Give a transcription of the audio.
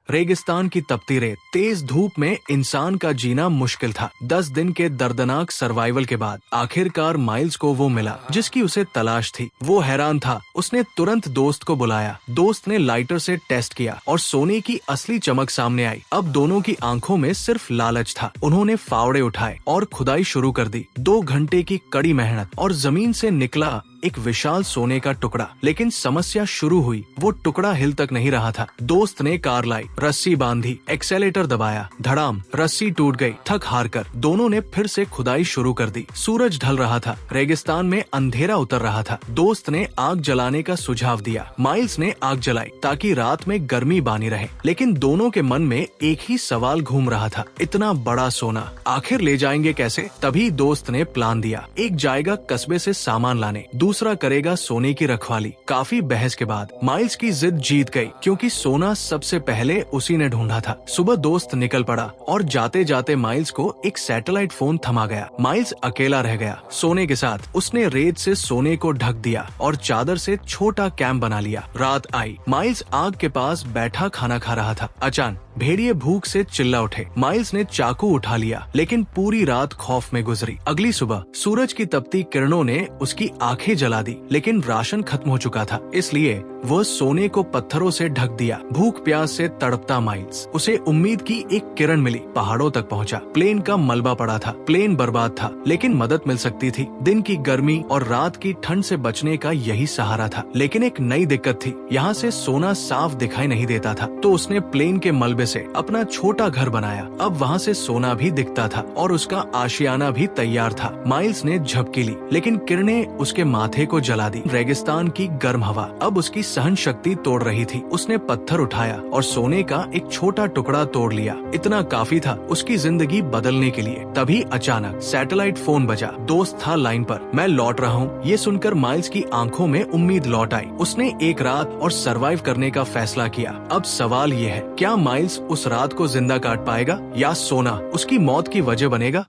रेगिस्तान की तपती रेत, तेज धूप में इंसान का जीना मुश्किल था। 10 दिन के दर्दनाक सर्वाइवल के बाद आखिरकार माइल्स को वो मिला जिसकी उसे तलाश थी। वो हैरान था। उसने तुरंत दोस्त को बुलाया। दोस्त ने लाइटर से टेस्ट किया और सोने की असली चमक सामने आई। अब दोनों की आंखों में सिर्फ लालच था। उन्होंने फावड़े उठाए और खुदाई शुरू कर दी। 2 घंटे की कड़ी मेहनत और जमीन से निकला एक विशाल सोने का टुकड़ा। लेकिन समस्या शुरू हुई। वो टुकड़ा हिल तक नहीं रहा था। दोस्त ने कार लाई, रस्सी बांधी, एक्सेलेटर दबाया, धड़ाम, रस्सी टूट गई। थक हार कर दोनों ने फिर से खुदाई शुरू कर दी। सूरज ढल रहा था। रेगिस्तान में अंधेरा उतर रहा था। दोस्त ने आग जलाने का सुझाव दिया। माइल्स ने आग जलाई ताकि रात में गर्मी बानी रहे। लेकिन दोनों के मन में एक ही सवाल घूम रहा था, इतना बड़ा सोना आखिर ले जाएंगे कैसे? तभी दोस्त ने प्लान दिया। एक जाएगा कस्बे से सामान लाने, दूसरा करेगा सोने की रखवाली। काफी बहस के बाद माइल्स की जिद जीत गई, क्योंकि सोना सबसे पहले उसी ने ढूंढा था। सुबह दोस्त निकल पड़ा और जाते जाते माइल्स को एक सैटेलाइट फोन थमा गया। माइल्स अकेला रह गया सोने के साथ। उसने रेत से सोने को ढक दिया और चादर से छोटा कैंप बना लिया। रात आई। माइल्स आग के पास बैठा खाना खा रहा था। अचानक भेड़िए भूख से चिल्ला उठे। माइल्स ने चाकू उठा लिया, लेकिन पूरी रात खौफ में गुजरी। अगली सुबह सूरज की तपती किरणों ने उसकी आंखें जला दी, लेकिन राशन खत्म हो चुका था। इसलिए वह सोने को पत्थरों से ढक दिया। भूख प्यास से तड़पता माइल्स, उसे उम्मीद की एक किरण मिली। पहाड़ों तक पहुंचा। प्लेन का मलबा पड़ा था। प्लेन बर्बाद था, लेकिन मदद मिल सकती थी। दिन की गर्मी और रात की ठंड से बचने का यही सहारा था। लेकिन एक नई दिक्कत थी। यहाँ से सोना साफ दिखाई नहीं देता था। तो उसने प्लेन के मलबे से अपना छोटा घर बनाया। अब वहाँ से सोना भी दिखता था और उसका आशियाना भी तैयार था। माइल्स ने झपकी ली, लेकिन किरणें उसके माथे को जला दी। रेगिस्तान की गर्म हवा अब उसकी सहन शक्ति तोड़ रही थी। उसने पत्थर उठाया और सोने का एक छोटा टुकड़ा तोड़ लिया। इतना काफी था उसकी जिंदगी बदलने के लिए। तभी अचानक सैटेलाइट फोन बजा। दोस्त था लाइन पर। मैं लौट रहा हूँ। ये सुनकर माइल्स की आंखों में उम्मीद लौट आई। उसने एक रात और सरवाइव करने का फैसला किया। अब सवाल ये है, क्या माइल्स उस रात को जिंदा काट पाएगा या सोना उसकी मौत की वजह बनेगा?